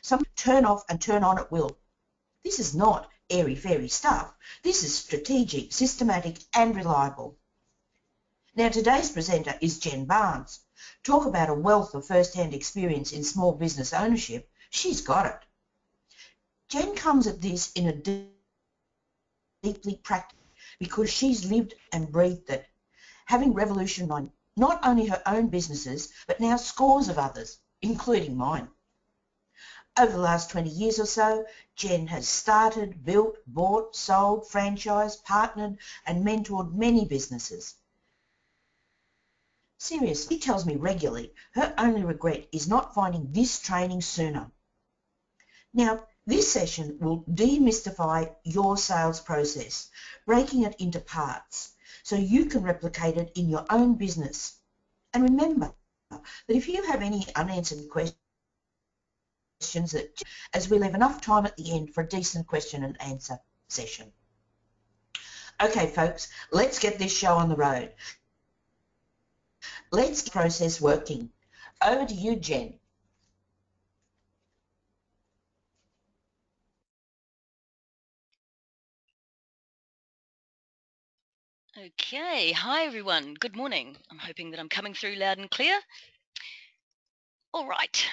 Some turn off and turn on at will. This is not airy-fairy stuff. This is strategic, systematic and reliable. Now today's presenter is Jen Barnes. Talk about a wealth of first-hand experience in small business ownership. She's got it. Jen comes at this in a deeply practical because she's lived and breathed it, having revolutionised not only her own businesses, but now scores of others, including mine. Over the last 20 years or so, Jen has started, built, bought, sold, franchised, partnered and mentored many businesses. Seriously, she tells me regularly her only regret is not finding this training sooner. Now, this session will demystify your sales process, breaking it into parts so you can replicate it in your own business. And remember that if you have any unanswered questions, as we leave enough time at the end for a decent question and answer session. Okay, folks, let's get this show on the road. Let's get the process working. Over to you, Jen. Okay, hi everyone, good morning. I'm hoping that I'm coming through loud and clear. All right.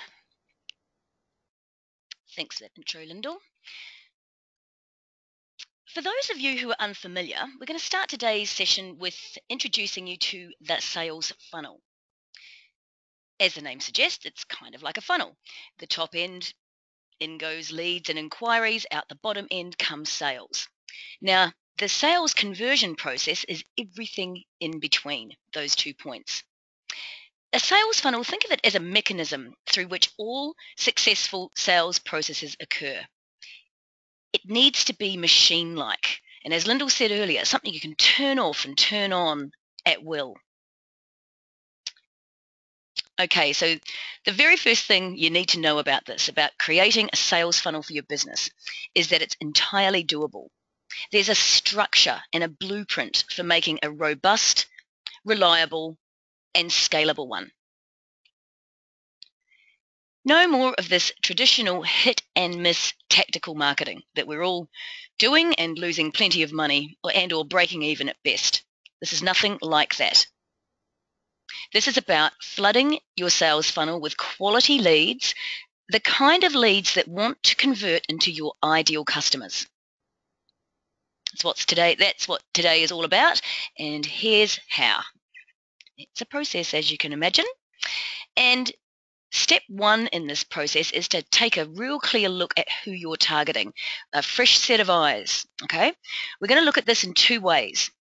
Thanks for that intro, Lyndall. For those of you who are unfamiliar, we're going to start today's session with introducing you to the sales funnel. As the name suggests, it's kind of like a funnel. The top end, in goes leads and inquiries, out the bottom end comes sales. Now, the sales conversion process is everything in between those 2 points. A sales funnel, think of it as a mechanism through which all successful sales processes occur. It needs to be machine-like, and as Lyndall said earlier, something you can turn off and turn on at will. Okay, so the very first thing you need to know about this, about creating a sales funnel for your business, is that it's entirely doable. There's a structure and a blueprint for making a robust, reliable, and scalable one. No more of this traditional hit and miss tactical marketing that we're all doing and losing plenty of money and or breaking even at best. This is nothing like that. This is about flooding your sales funnel with quality leads, the kind of leads that want to convert into your ideal customers. That's what today is all about, and here's how. It's a process, as you can imagine. And step one in this process is to take a real clear look at who you're targeting, a fresh set of eyes, okay? We're going to look at this in two ways.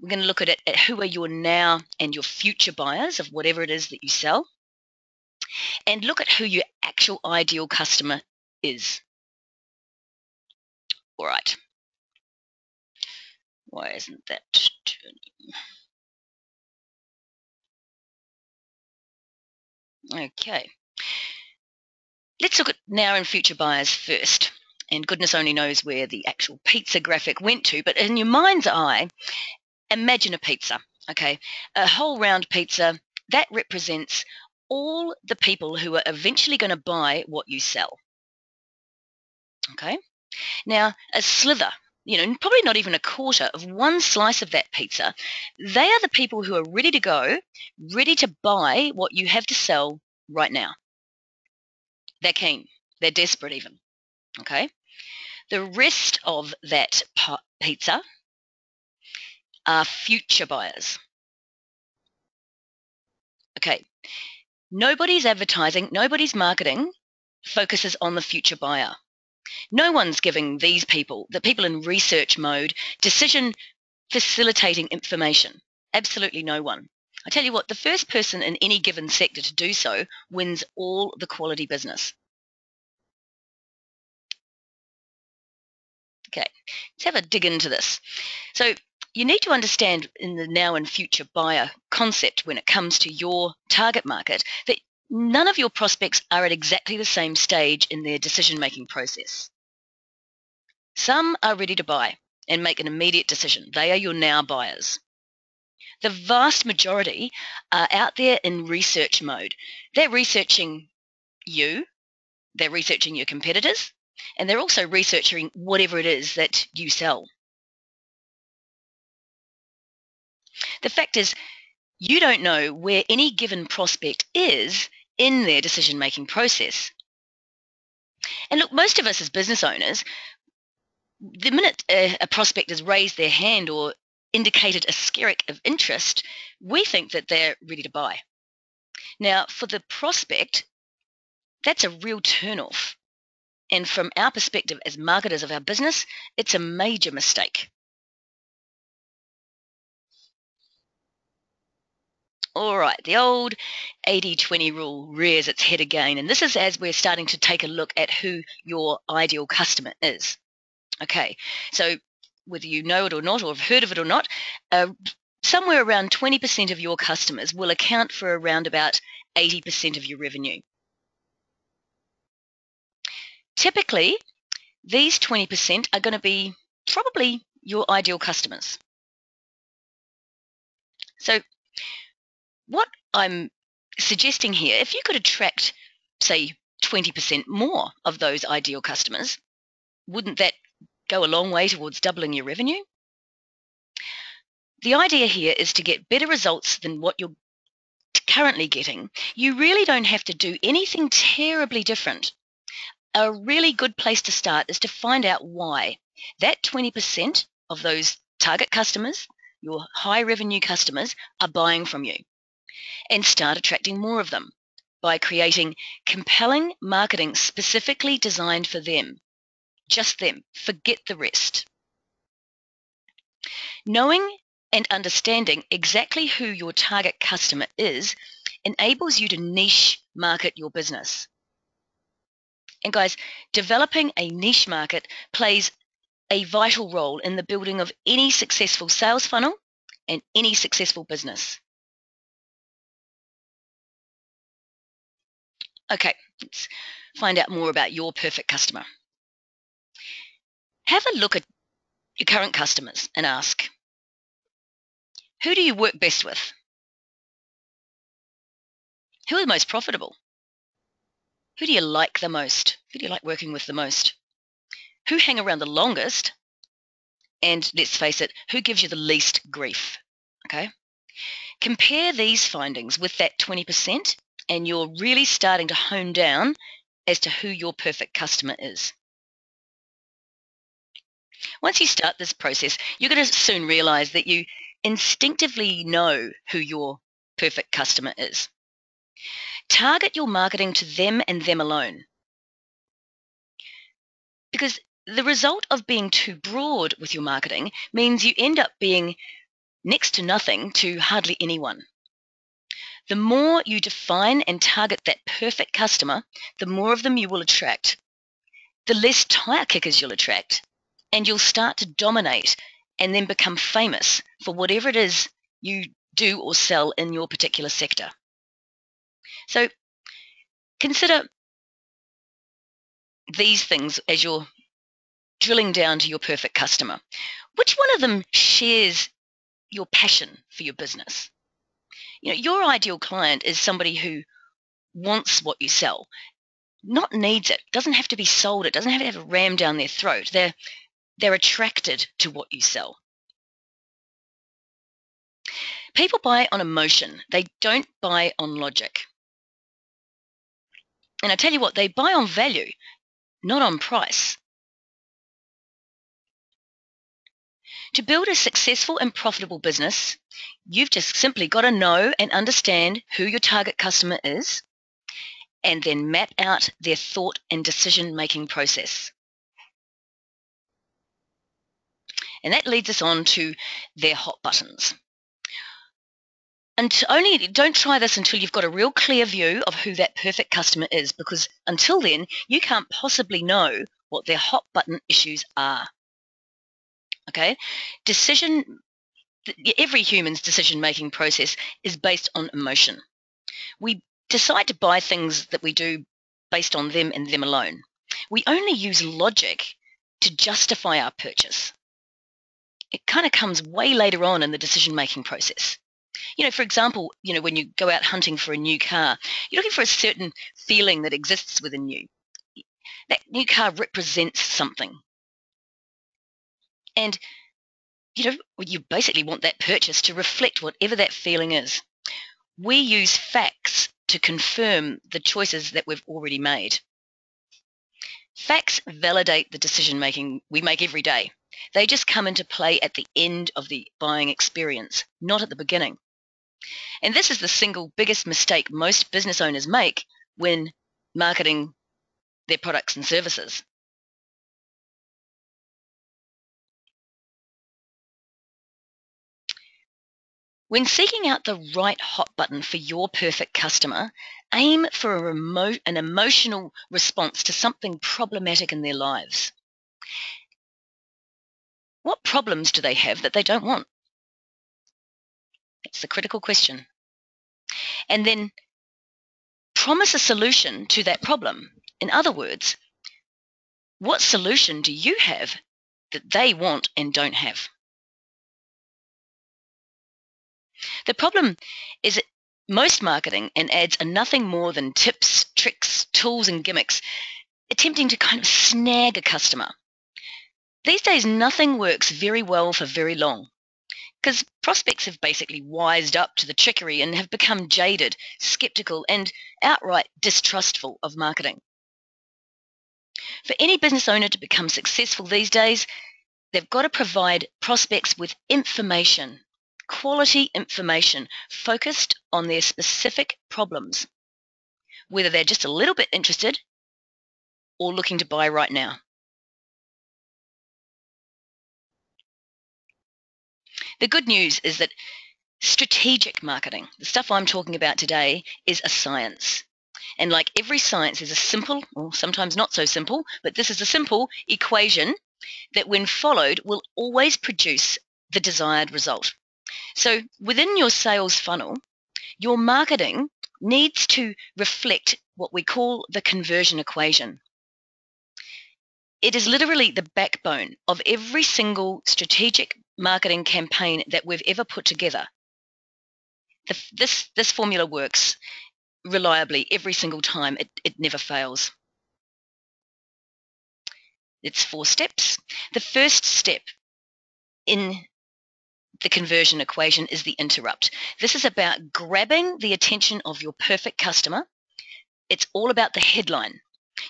We're going to look at it at who are your now and your future buyers of whatever it is that you sell, and look at who your actual ideal customer is. All right. Why isn't that turning? Okay. Let's look at now and future buyers first. And goodness only knows where the actual pizza graphic went to, but in your mind's eye, imagine a pizza, okay? A whole round pizza that represents all the people who are eventually going to buy what you sell, okay? Now, a slither, probably not even a quarter of one slice of that pizza, they are the people who are ready to go, ready to buy what you have to sell right now. They're keen. They're desperate even, okay? The rest of that pizza are future buyers. Okay, nobody's advertising, nobody's marketing focuses on the future buyer. No one's giving these people, the people in research mode, decision facilitating information. Absolutely no one. I tell you what, the first person in any given sector to do so wins all the quality business. Okay, let's have a dig into this. So you need to understand in the now and future buyer concept when it comes to your target market that none of your prospects are at exactly the same stage in their decision-making process. Some are ready to buy and make an immediate decision. They are your now buyers. The vast majority are out there in research mode. They're researching you, They're researching your competitors, and they're also researching whatever it is that you sell. The fact is, you don't know where any given prospect is in their decision-making process. And look, most of us as business owners, the minute a prospect has raised their hand or indicated a skerrick of interest, we think that they're ready to buy. Now, for the prospect, that's a real turn-off. And from our perspective as marketers of our business, it's a major mistake. All right, the old 80-20 rule rears its head again, and this is as we're starting to take a look at who your ideal customer is. Okay, so whether you know it or not, or have heard of it or not, somewhere around 20% of your customers will account for around about 80% of your revenue. Typically, these 20% are going to be probably your ideal customers. So what I'm suggesting here, if you could attract, say, 20% more of those ideal customers, wouldn't that go a long way towards doubling your revenue? The idea here is to get better results than what you're currently getting. You really don't have to do anything terribly different. A really good place to start is to find out why that 20% of those target customers, your high revenue customers, are buying from you, and start attracting more of them by creating compelling marketing specifically designed for them. Just them. Forget the rest. Knowing and understanding exactly who your target customer is enables you to niche market your business. And guys, developing a niche market plays a vital role in the building of any successful sales funnel and any successful business. Okay, let's find out more about your perfect customer. Have a look at your current customers and ask, who do you work best with? Who are the most profitable? Who do you like the most? Who do you like working with the most? Who hang around the longest? And let's face it, who gives you the least grief? Okay? Compare these findings with that 20%, and you're really starting to hone down as to who your perfect customer is. Once you start this process, you're going to soon realize that you instinctively know who your perfect customer is. Target your marketing to them and them alone. Because the result of being too broad with your marketing means you end up being next to nothing to hardly anyone. The more you define and target that perfect customer, the more of them you will attract. The less tire kickers you'll attract, and you'll start to dominate and then become famous for whatever it is you do or sell in your particular sector. So consider these things as you're drilling down to your perfect customer. Which one of them shares your passion for your business? Your ideal client is somebody who wants what you sell, not needs it. Doesn't have to be sold. It doesn't have to have a ram down their throat. They're attracted to what you sell. People buy on emotion. They don't buy on logic. And I tell you what, they buy on value, not on price. To build a successful and profitable business, you've just simply got to know and understand who your target customer is, and then map out their thought and decision-making process. And that leads us on to their hot buttons. And don't try this until you've got a real clear view of who that perfect customer is, because until then, you can't possibly know what their hot button issues are. Okay? Every human's decision-making process is based on emotion. We decide to buy things that we do based on them and them alone. We only use logic to justify our purchase. It kind of comes way later on in the decision-making process. For example, when you go out hunting for a new car, you're looking for a certain feeling that exists within you. That new car represents something. And, you basically want that purchase to reflect whatever that feeling is. We use facts to confirm the choices that we've already made. Facts validate the decision-making we make every day. They just come into play at the end of the buying experience, not at the beginning. And this is the single biggest mistake most business owners make when marketing their products and services. When seeking out the right hot button for your perfect customer, aim for an emotional response to something problematic in their lives. What problems do they have that they don't want? That's the critical question. And then promise a solution to that problem. In other words, what solution do you have that they want and don't have? The problem is that most marketing and ads are nothing more than tips, tricks, tools, and gimmicks, attempting to kind of snag a customer. These days, nothing works very well for very long, because prospects have basically wised up to the trickery and have become jaded, skeptical, and outright distrustful of marketing. For any business owner to become successful these days, they've got to provide prospects with information, quality information focused on their specific problems, whether they're just a little bit interested or looking to buy right now. The good news is that strategic marketing, the stuff I'm talking about today, is a science. And like every science, is a simple, or sometimes not so simple, but this is a simple equation that when followed will always produce the desired result. So within your sales funnel, your marketing needs to reflect what we call the conversion equation. It is literally the backbone of every single strategic marketing campaign that we've ever put together. This formula works reliably every single time. It never fails. It's 4 steps. The first step in the conversion equation is the interrupt. This is about grabbing the attention of your perfect customer. It's all about the headline.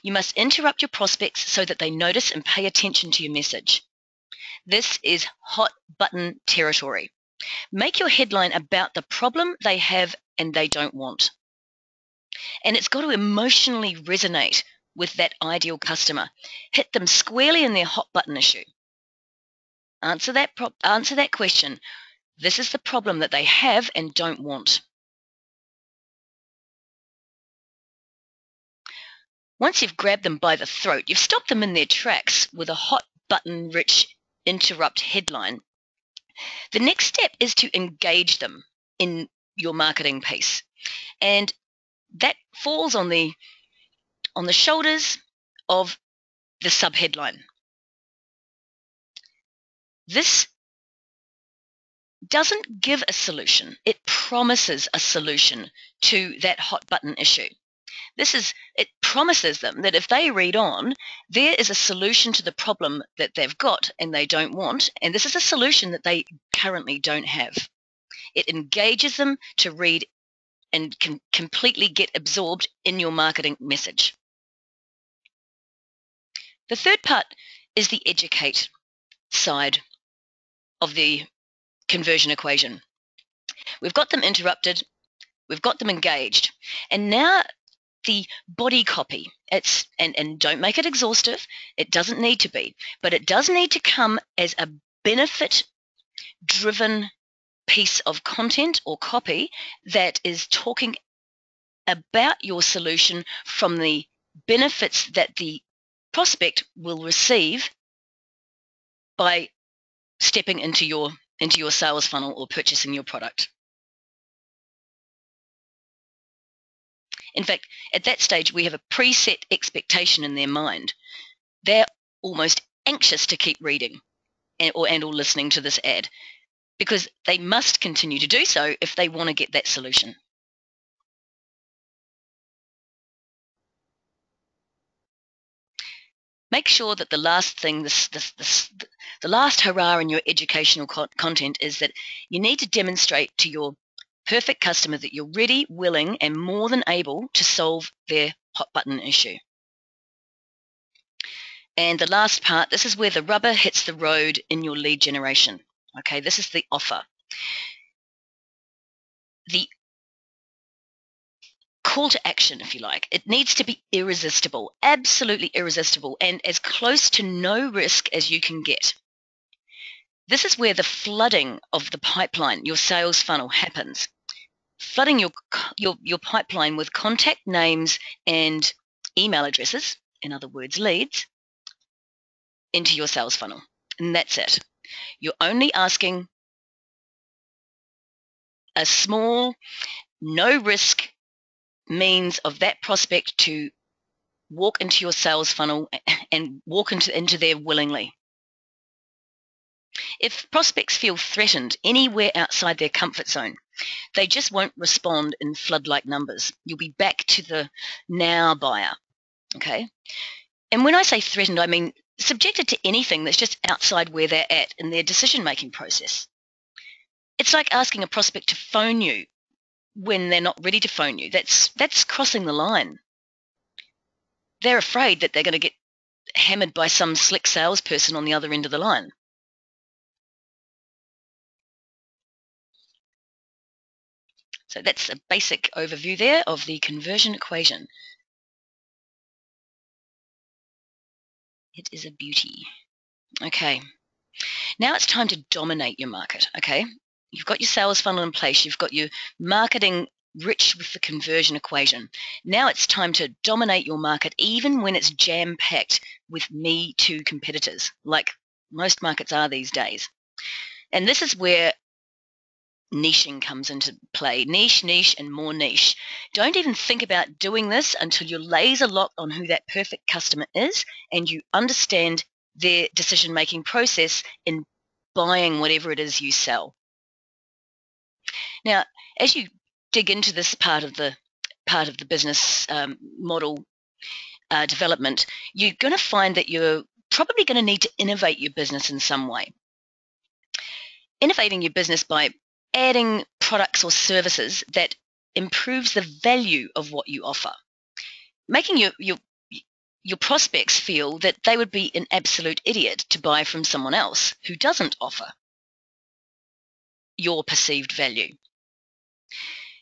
You must interrupt your prospects so that they notice and pay attention to your message. This is hot button territory. Make your headline about the problem they have and they don't want. And it's got to emotionally resonate with that ideal customer. Hit them squarely in their hot button issue. Answer that question. This is the problem that they have and don't want. Once you've grabbed them by the throat, you've stopped them in their tracks with a hot button rich interrupt headline. The next step is to engage them in your marketing piece. And that falls on the shoulders of the subheadline. This doesn't give a solution. It promises a solution to that hot button issue. It promises them that if they read on, there is a solution to the problem that they've got and they don't want, and this is a solution that they currently don't have. It engages them to read and can completely get absorbed in your marketing message. The third part is the educate side of the conversion equation. We've got them interrupted, we've got them engaged, and now the body copy. And don't make it exhaustive. It doesn't need to be, but it does need to come as a benefit-driven piece of content or copy that is talking about your solution from the benefits that the prospect will receive by stepping into your sales funnel or purchasing your product. In fact, at that stage, we have a preset expectation in their mind. They're almost anxious to keep reading or listening to this ad because they must continue to do so if they want to get that solution. Make sure that the last thing, the last hurrah in your educational content is that you need to demonstrate to your perfect customer that you're ready, willing, and more than able to solve their hot button issue. And the last part, this is where the rubber hits the road in your lead generation. Okay, this is the offer. The call to action, if you like, it needs to be irresistible, absolutely irresistible, and as close to no risk as you can get. This is where the flooding of the pipeline, your sales funnel, happens. Flooding your pipeline with contact names and email addresses, in other words, leads, into your sales funnel. And that's it. You're only asking a small, no-risk means of that prospect to walk into your sales funnel and walk into there willingly. If prospects feel threatened anywhere outside their comfort zone, they just won't respond in flood-like numbers. You'll be back to the now buyer, okay? And when I say threatened, I mean subjected to anything that's just outside where they're at in their decision-making process. It's like asking a prospect to phone you when they're not ready to phone you. That's crossing the line. They're afraid that they're going to get hammered by some slick salesperson on the other end of the line. So that's a basic overview there of the conversion equation. It is a beauty. Okay, now it's time to dominate your market, okay? You've got your sales funnel in place. You've got your marketing rich with the conversion equation. Now it's time to dominate your market, even when it's jam-packed with Me Too competitors, like most markets are these days. And this is where niching comes into play. Niche, niche, and more niche. Don't even think about doing this until you're laser locked on who that perfect customer is and you understand their decision-making process in buying whatever it is you sell. Now, as you dig into this part of the business model development, you're going to find that you're probably going to need to innovate your business in some way. Innovating your business by adding products or services that improves the value of what you offer, making your prospects feel that they would be an absolute idiot to buy from someone else who doesn't offer your perceived value.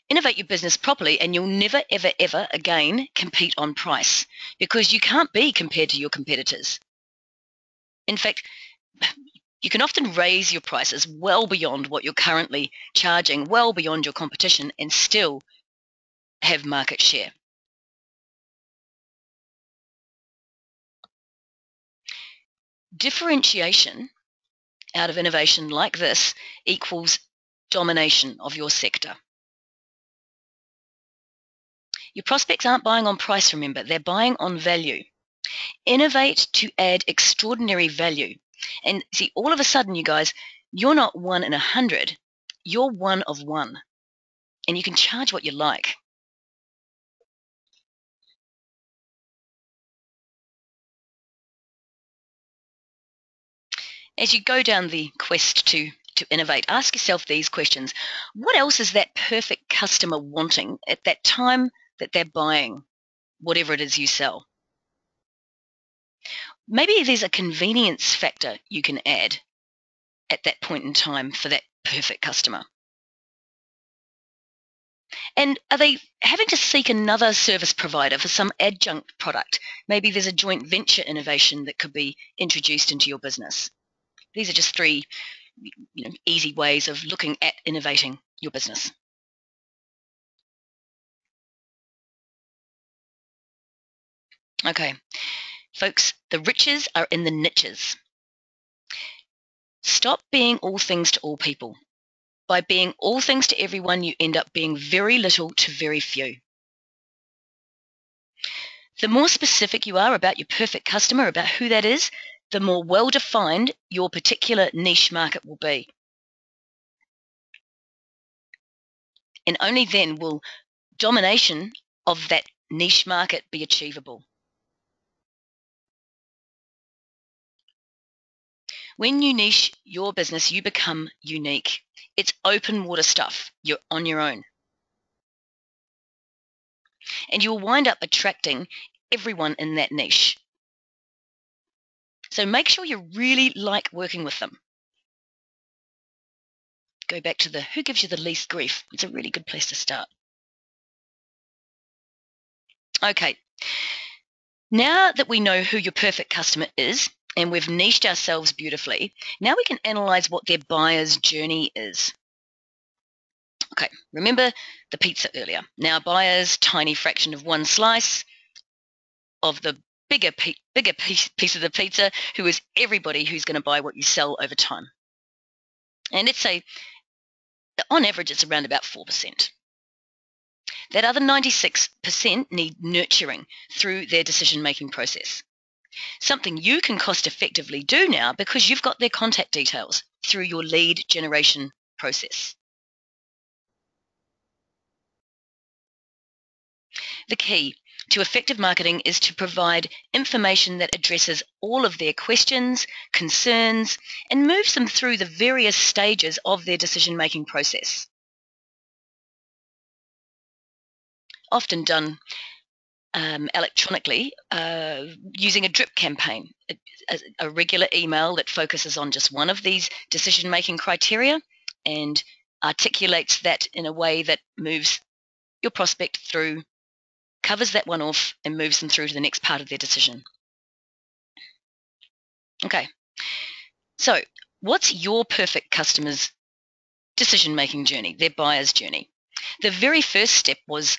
Innovate your business properly and you'll never, ever, ever again compete on price because you can't be compared to your competitors. In fact, you can often raise your prices well beyond what you're currently charging, well beyond your competition, and still have market share. Differentiation out of innovation like this equals domination of your sector. Your prospects aren't buying on price, remember, they're buying on value. Innovate to add extraordinary value. And see, all of a sudden, you guys, you're not 1 in 100, you're 1 of 1. And you can charge what you like. As you go down the quest to innovate, ask yourself these questions. What else is that perfect customer wanting at that time that they're buying whatever it is you sell? Maybe there's a convenience factor you can add at that point in time for that perfect customer. And are they having to seek another service provider for some adjunct product? Maybe there's a joint venture innovation that could be introduced into your business. These are just 3 easy ways of looking at innovating your business. Okay, folks, the riches are in the niches. Stop being all things to all people. By being all things to everyone, you end up being very little to very few. The more specific you are about your perfect customer, about who that is, the more well-defined your particular niche market will be. And only then will domination of that niche market be achievable. When you niche your business, you become unique. It's open water stuff. You're on your own. And you'll wind up attracting everyone in that niche. So make sure you really like working with them. Go back to the who gives you the least grief. It's a really good place to start. Okay. Now that we know who your perfect customer is and we've niched ourselves beautifully, now we can analyze what their buyer's journey is. Okay, remember the pizza earlier. Now buyer's tiny fraction of one slice of the bigger piece of the pizza, who is everybody who's going to buy what you sell over time. And let's say, on average, it's around about 4%. That other 96% need nurturing through their decision-making process. Something you can cost-effectively do now because you've got their contact details through your lead generation process. The key to effective marketing is to provide information that addresses all of their questions, concerns, and moves them through the various stages of their decision-making process. Often done electronically using a drip campaign, a regular email that focuses on just one of these decision-making criteria and articulates that in a way that moves your prospect through, covers that one off, and moves them through to the next part of their decision. Okay, so what's your perfect customer's decision-making journey, their buyer's journey? The very first step was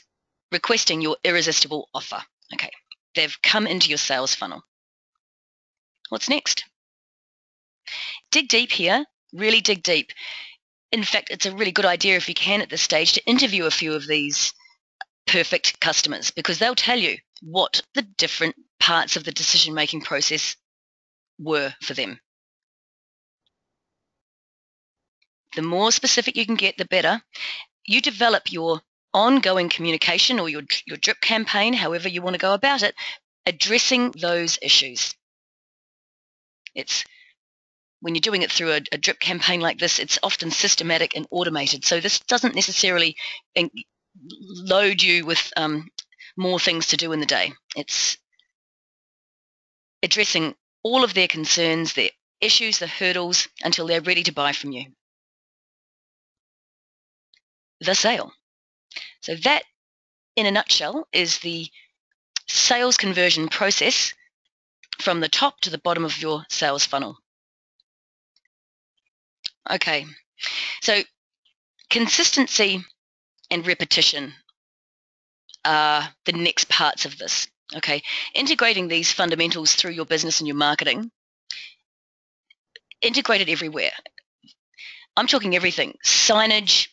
requesting your irresistible offer. Okay, they've come into your sales funnel. What's next? Dig deep here, really dig deep. In fact, it's a really good idea if you can at this stage to interview a few of these perfect customers, because they'll tell you what the different parts of the decision-making process were for them. The more specific you can get, the better. You develop your ongoing communication or your drip campaign, however you want to go about it, addressing those issues. It's when you're doing it through a drip campaign like this, it's often systematic and automated. So this doesn't necessarily load you with more things to do in the day. It's addressing all of their concerns, their issues, the hurdles, until they're ready to buy from you. The sale. So that, in a nutshell, is the sales conversion process from the top to the bottom of your sales funnel. Okay, so consistency and repetition are the next parts of this. Okay, integrating these fundamentals through your business and your marketing, integrated everywhere. I'm talking everything: signage,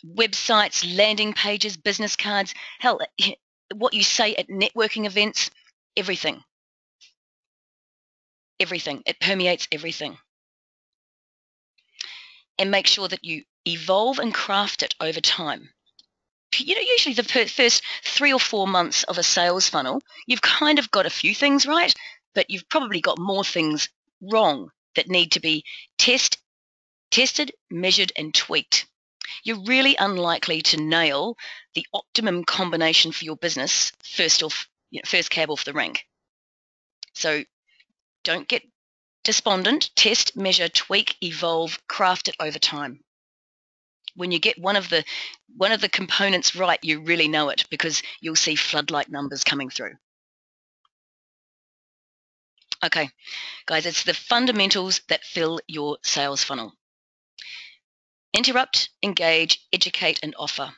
websites, landing pages, business cards, hell, what you say at networking events, everything. Everything. It permeates everything. And make sure that you evolve and craft it over time. You know, usually the first 3 or 4 months of a sales funnel, you've kind of got a few things right, but you've probably got more things wrong that need to be tested, measured, and tweaked. You're really unlikely to nail the optimum combination for your business first cab off the rank. So don't get despondent. Test, measure, tweak, evolve, craft it over time. When you get one of the components right, you really know it, because you'll see floodlight numbers coming through. Okay, guys, it's the fundamentals that fill your sales funnel. Interrupt, engage, educate, and offer.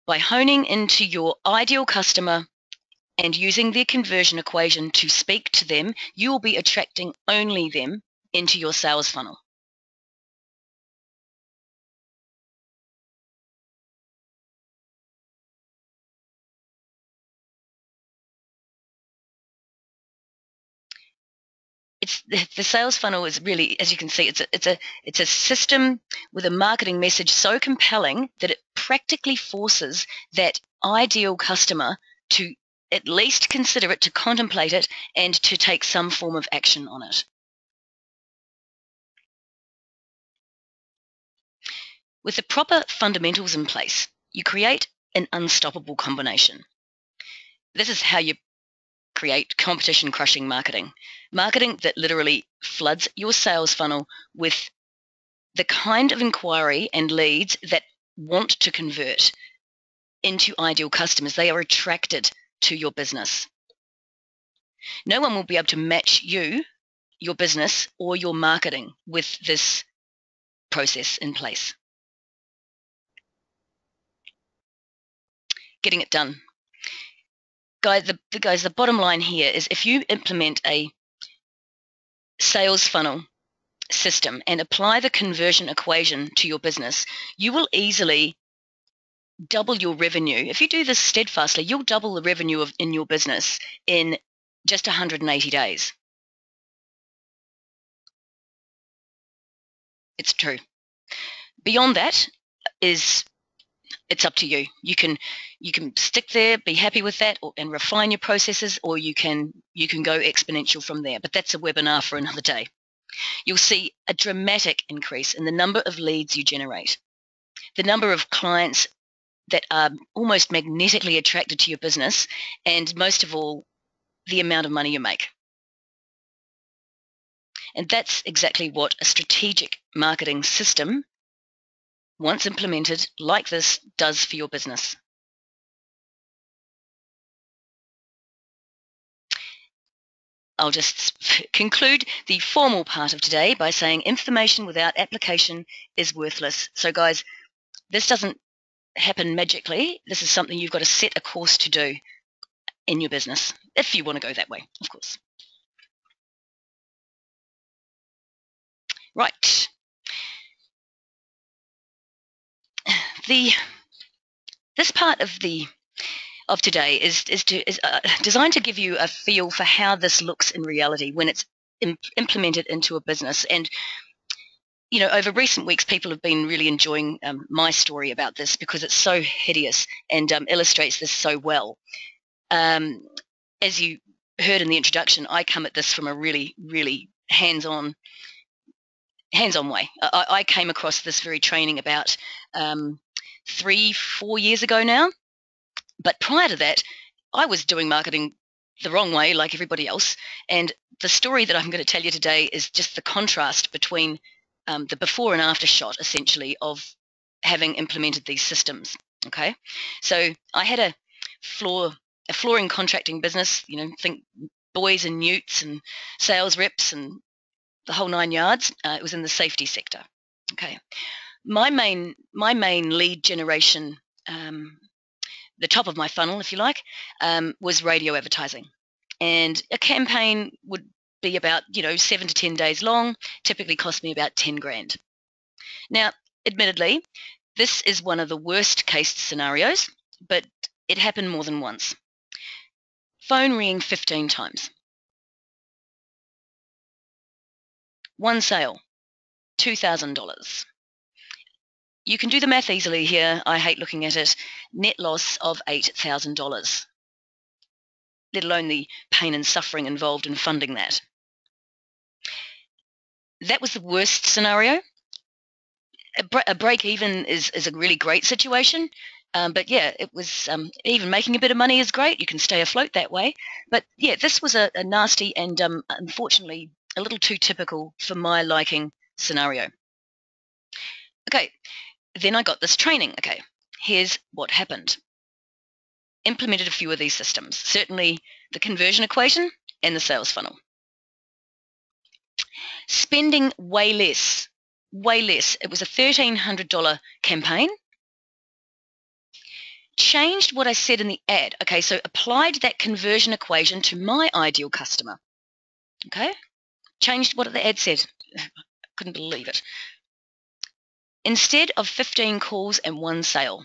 By honing into your ideal customer and using the conversion equation to speak to them, you will be attracting only them into your sales funnel. The sales funnel is really, as you can see, it's a system with a marketing message so compelling that it practically forces that ideal customer to at least consider it, to contemplate it, and to take some form of action on it. With the proper fundamentals in place, you create an unstoppable combination. This is how you create competition-crushing marketing. Marketing that literally floods your sales funnel with the kind of inquiry and leads that want to convert into ideal customers. They are attracted to your business. No one will be able to match you, your business, or your marketing with this process in place. Getting it done. Guys, the bottom line here is if you implement a sales funnel system and apply the conversion equation to your business, you will easily double your revenue. If you do this steadfastly, you'll double the revenue in your business in just 180 days. It's true. Beyond that it's up to you. You can stick there, be happy with that, and refine your processes, or you can go exponential from there. But that's a webinar for another day. You'll see a dramatic increase in the number of leads you generate, the number of clients that are almost magnetically attracted to your business, and most of all, the amount of money you make. And that's exactly what a strategic marketing system, once implemented like this, does for your business. I'll just conclude the formal part of today by saying information without application is worthless. So guys, this doesn't happen magically. This is something you've got to set a course to do in your business, if you want to go that way, of course. Right. This part of today is designed to give you a feel for how this looks in reality when it's implemented into a business. And you know, over recent weeks, people have been really enjoying my story about this because it's so hideous and illustrates this so well. As you heard in the introduction, I come at this from a really, really hands-on way. I came across this very training about 3-4 years ago now. But prior to that, I was doing marketing the wrong way, like everybody else. And the story that I'm going to tell you today is just the contrast between the before and after shot, essentially, of having implemented these systems. Okay, so I had a flooring contracting business. You know, think boys and newts and sales reps and the whole 9 yards. It was in the safety sector. Okay, my main lead generation, the top of my funnel, if you like, was radio advertising. And a campaign would be about 7 to 10 days long, typically cost me about 10 grand. Now, admittedly, this is one of the worst case scenarios, but it happened more than once. Phone ringing 15 times. One sale, $2,000. You can do the math easily here. I hate looking at it. Net loss of $8,000, let alone the pain and suffering involved in funding that. That was the worst scenario. A break even is a really great situation. But yeah, it was even making a bit of money is great. You can stay afloat that way. But yeah, this was a nasty and unfortunately a little too typical for my liking scenario. Okay, then I got this training. Okay, here's what happened. Implemented a few of these systems, certainly the conversion equation and the sales funnel. Spending way less. It was a $1,300 campaign. Changed what I said in the ad. Okay, so applied that conversion equation to my ideal customer. Okay, changed what the ad said. Couldn't believe it. Instead of 15 calls and 1 sale,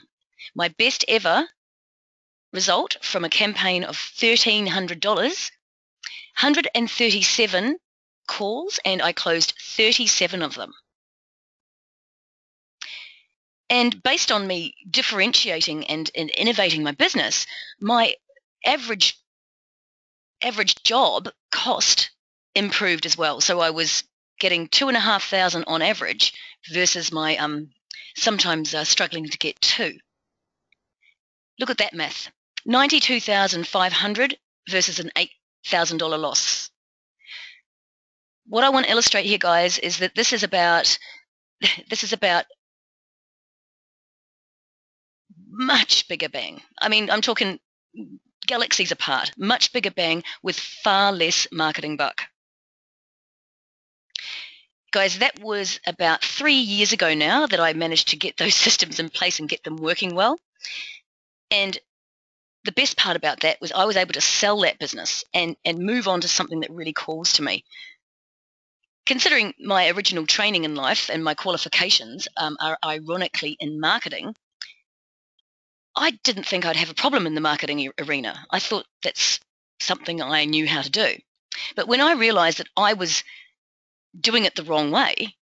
my best ever result from a campaign of $1,300, 137 calls, and I closed 37 of them. And based on me differentiating and innovating my business, my average job cost improved as well. So I was getting $2,500 on average versus my sometimes struggling to get to. Look at that math. $92,500 versus an $8,000 loss. What I want to illustrate here, guys, is that this is about much bigger bang. I mean, I'm talking galaxies apart, much bigger bang with far less marketing buck. Guys, that was about 3 years ago now that I managed to get those systems in place and get them working well. And the best part about that was I was able to sell that business and move on to something that really calls to me. Considering my original training in life and my qualifications are ironically in marketing, I didn't think I'd have a problem in the marketing arena. I thought that's something I knew how to do. But when I realized that I was doing it the wrong way,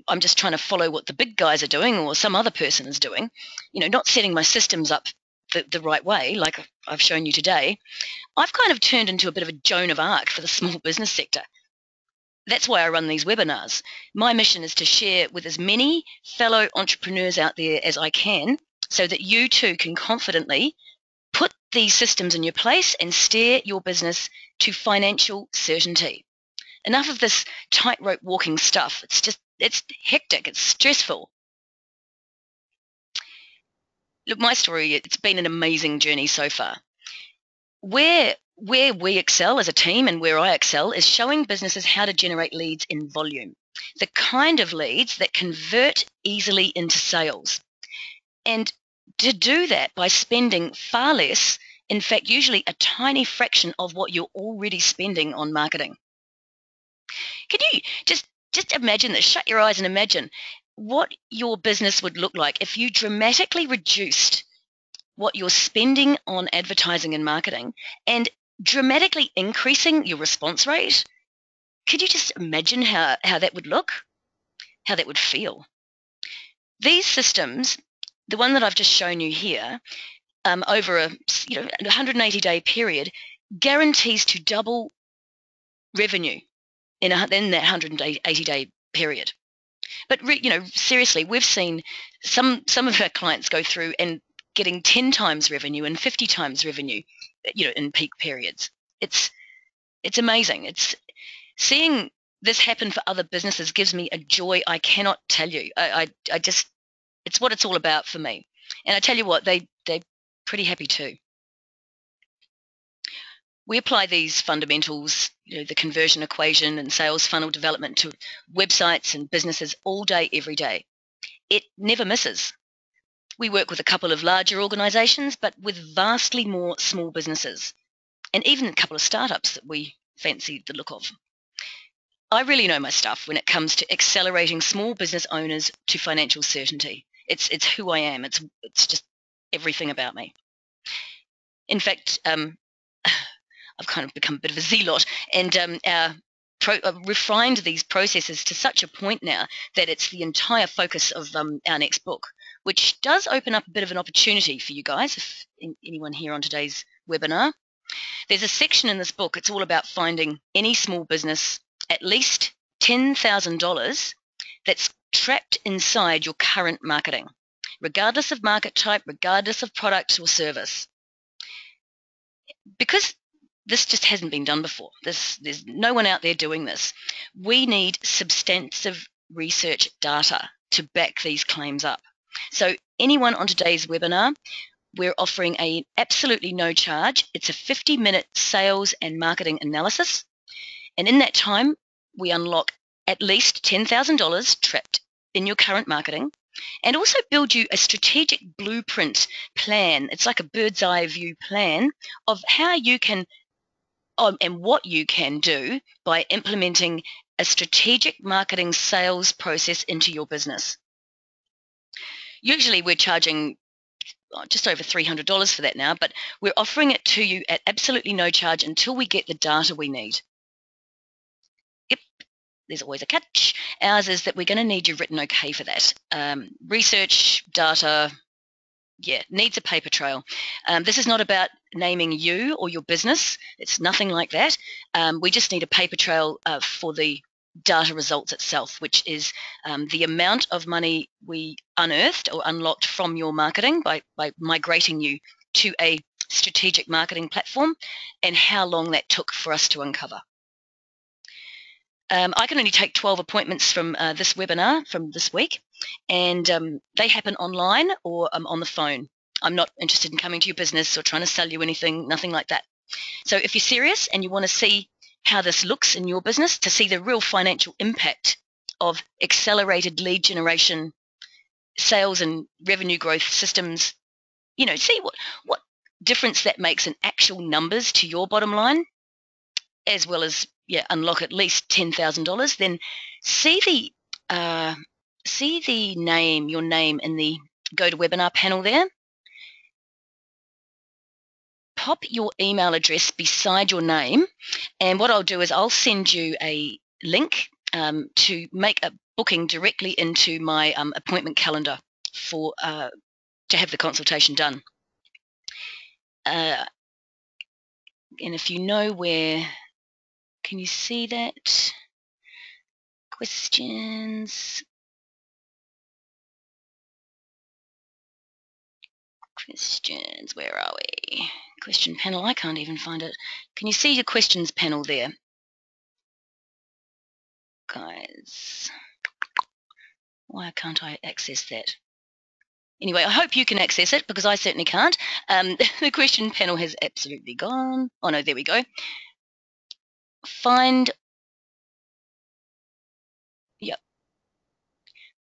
I'm just trying to follow what the big guys are doing or some other person is doing, not setting my systems up the right way, like I've shown you today, I've kind of turned into a bit of a Joan of Arc for the small business sector. That's why I run these webinars. My mission is to share with as many fellow entrepreneurs out there as I can so that you too can confidently put these systems in your place and steer your business to financial certainty. Enough of this tightrope walking stuff. It's hectic, it's stressful. Look, my story, it's been an amazing journey so far. Where we excel as a team and where I excel is showing businesses how to generate leads in volume, the kind of leads that convert easily into sales. And to do that by spending far less, in fact, usually a tiny fraction of what you're already spending on marketing. Can you just imagine this? Shut your eyes and imagine what your business would look like if you dramatically reduced what you're spending on advertising and marketing and dramatically increasing your response rate. Could you just imagine how that would look, how that would feel? These systems, the one that I've just shown you here, over a 180-day period, guarantees to double revenue in that 180-day period. But seriously, we've seen some of our clients go through and getting 10 times revenue and 50 times revenue, in peak periods. It's amazing. It's seeing this happen for other businesses gives me a joy I cannot tell you. I just, it's what it's all about for me. And I tell you what, they're pretty happy too. We apply these fundamentals, the conversion equation and sales funnel development to websites and businesses all day, every day. It never misses. We work with a couple of larger organisations, but with vastly more small businesses, and even a couple of startups that we fancy the look of. I really know my stuff when it comes to accelerating small business owners to financial certainty. It's who I am. It's just everything about me. In fact, I've kind of become a bit of a zealot and refined these processes to such a point now that it's the entire focus of our next book, which does open up a bit of an opportunity for you guys, if anyone here on today's webinar. There's a section in this book, it's all about finding any small business at least $10,000 that's trapped inside your current marketing, regardless of market type, regardless of product or service. Because this just hasn't been done before. There's no one out there doing this. We need substantive research data to back these claims up. So anyone on today's webinar, we're offering an absolutely no charge. It's a 50-minute sales and marketing analysis. And in that time, we unlock at least $10,000 trapped in your current marketing and also build you a strategic blueprint plan. It's like a bird's eye view plan of how you can and what you can do by implementing a strategic marketing sales process into your business. Usually we're charging just over $300 for that now, but we're offering it to you at absolutely no charge until we get the data we need. Yep, there's always a catch. Ours is that we're going to need your written okay for that. Research, data, needs a paper trail. This is not about naming you or your business. It's nothing like that. We just need a paper trail for the data results itself, which is the amount of money we unearthed or unlocked from your marketing by migrating you to a strategic marketing platform, and how long that took for us to uncover. I can only take 12 appointments from this webinar from this week, and they happen online or on the phone. I'm not interested in coming to your business or trying to sell you anything, nothing like that. So if you're serious and you want to see how this looks in your business, to see the real financial impact of accelerated lead generation, sales and revenue growth systems, see what difference that makes in actual numbers to your bottom line, as well as unlock at least $10,000, then see your name in the GoToWebinar panel there. Pop your email address beside your name, and what I'll do is I'll send you a link to make a booking directly into my appointment calendar for to have the consultation done. And if you know where, can you see that? Questions, where are we? Question panel, I can't even find it. Can you see the questions panel there? Guys, why can't I access that? Anyway, I hope you can access it, because I certainly can't. The question panel has absolutely gone. Oh no, there we go.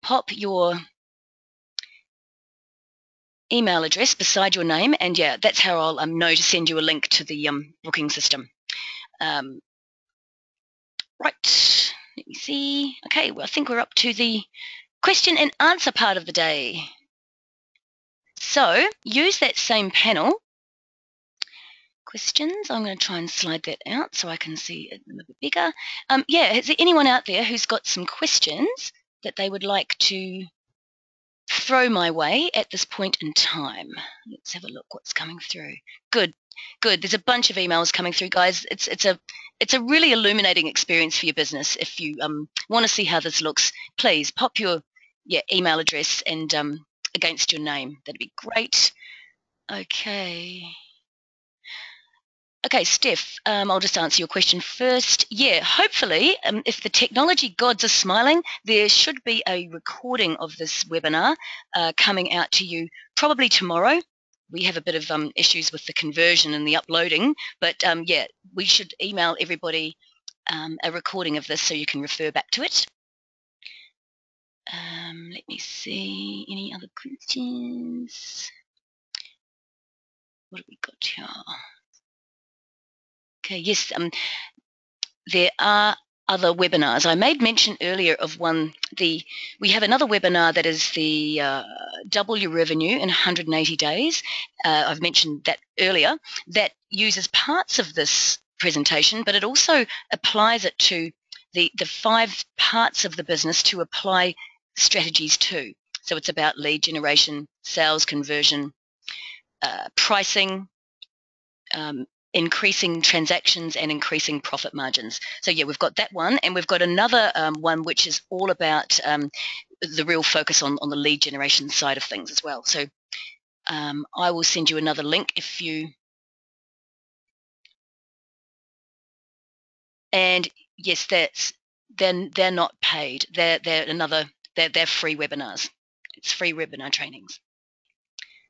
Pop your email address beside your name, and that's how I'll know to send you a link to the booking system. Right, let me see. Okay, well, I think we're up to the question and answer part of the day. So use that same panel. Questions, I'm going to try and slide that out so I can see it a little bit bigger. Is there anyone out there who's got some questions that they would like to throw my way at this point in time? Let's have a look what's coming through. Good. There's a bunch of emails coming through, guys. It's a really illuminating experience for your business. If you want to see how this looks, please pop your email address and against your name. That'd be great. Okay, Steph, I'll just answer your question first. Hopefully, if the technology gods are smiling, there should be a recording of this webinar coming out to you probably tomorrow. We have a bit of issues with the conversion and the uploading, but we should email everybody a recording of this so you can refer back to it. Let me see, any other questions? What have we got here? Okay, yes, there are other webinars. I made mention earlier of one. We have another webinar that is the Double Your Revenue in 180 Days. I've mentioned that earlier. That uses parts of this presentation, but it also applies it to the 5 parts of the business to apply strategies to. So it's about lead generation, sales conversion, pricing, increasing transactions, and increasing profit margins. So we've got that one, and we've got another one which is all about the real focus on the lead generation side of things as well. So I will send you another link if you... And yes, they're not paid. They're free webinars. It's free webinar trainings.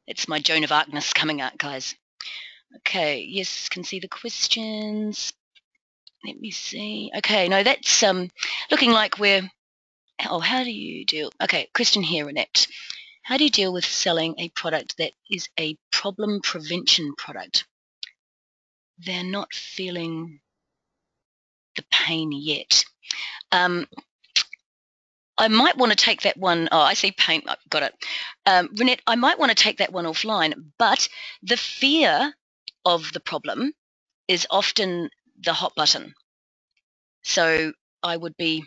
It's my Joan of Arcness coming out, guys. Okay, yes, can see the questions. Let me see. Okay, no, that's looking like we're... Oh, how do you deal... Okay, question here, Annette. How do you deal with selling a product that is a problem prevention product? They're not feeling the pain yet. I might want to take that one... Oh, I see pain. I've got it. Renette, I might want to take that one offline, but the fear of the problem is often the hot button. So I would be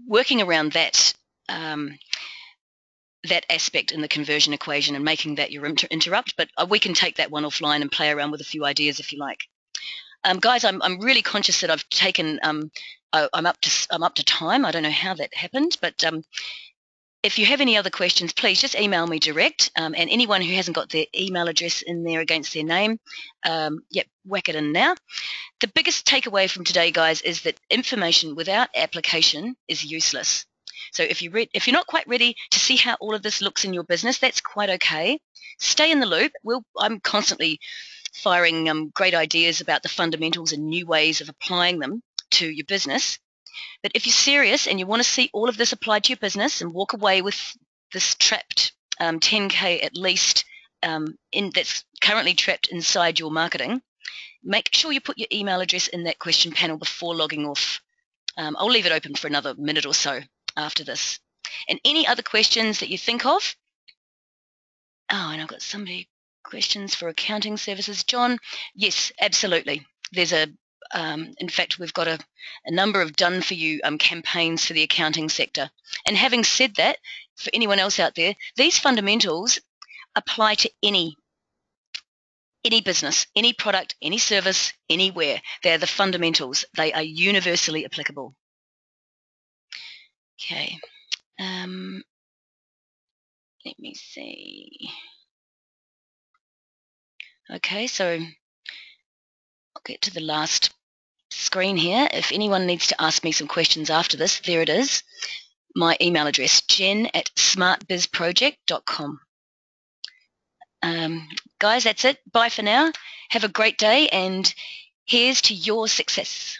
working around that that aspect in the conversion equation and making that your interrupt, but we can take that one offline and play around with a few ideas if you like. Guys, I'm really conscious that I've taken I'm up to time. I don't know how that happened, but if you have any other questions, please just email me direct. And anyone who hasn't got their email address in there against their name, whack it in now. The biggest takeaway from today, guys, is that information without application is useless. So if you're not quite ready to see how all of this looks in your business, that's quite okay. Stay in the loop. I'm constantly firing great ideas about the fundamentals and new ways of applying them to your business. But if you're serious and you want to see all of this applied to your business and walk away with this trapped 10K at least that's currently trapped inside your marketing, make sure you put your email address in that question panel before logging off. I'll leave it open for another minute or so after this. And any other questions that you think of? Oh, and I've got somebody questions for accounting services. John, yes, absolutely. There's in fact, we've got a number of done-for-you campaigns for the accounting sector. And having said that, for anyone else out there, these fundamentals apply to any business, any product, any service, anywhere. They're the fundamentals. They are universally applicable. Okay. Let me see. Okay, so I'll get to the last screen here. If anyone needs to ask me some questions after this, there it is. My email address, jen@smartbizproject.com. Guys, that's it. Bye for now. Have a great day, and here's to your success.